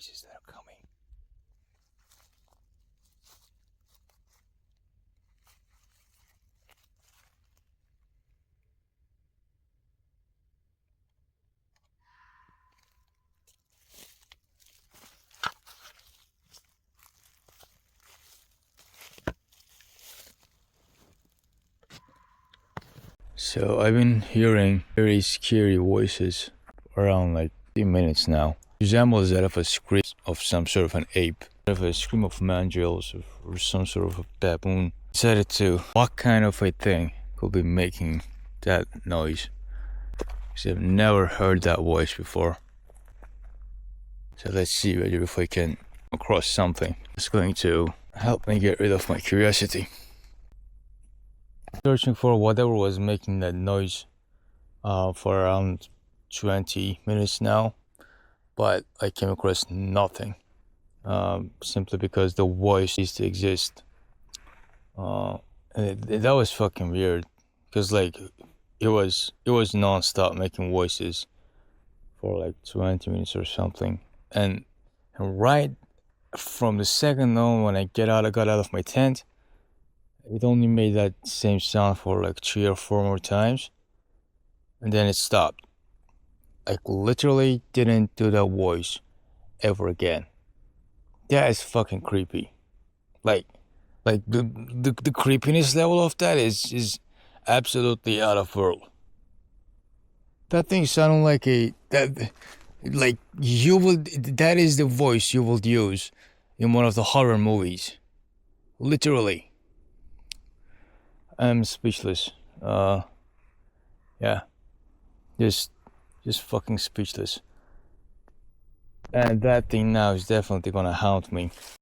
noises that are coming. So I've been hearing very scary voices around like 3 minutes now. It resembles that of a scream of some sort of an ape, of a scream of mandrills or some sort of a baboon. Decided to what kind of a thing could be making that noise, because I've never heard that voice before. So let's see whether if I can come across something that's going to help me get rid of my curiosity. Searching for whatever was making that noise for around 20 minutes now, but I came across nothing, simply because the voice used to exist. And that was fucking weird, because like it was non-stop making voices for like 20 minutes or something, and right from the second on when I got out of my tent, it only made that same sound for like 3 or 4 more times, and then it stopped. Like literally didn't do that voice ever again. That is fucking creepy. Like the creepiness level of that is absolutely out of world. That thing sounded like that is the voice you will use in one of the horror movies. Literally. I'm speechless. Yeah. Just fucking speechless. And that thing now is definitely gonna haunt me.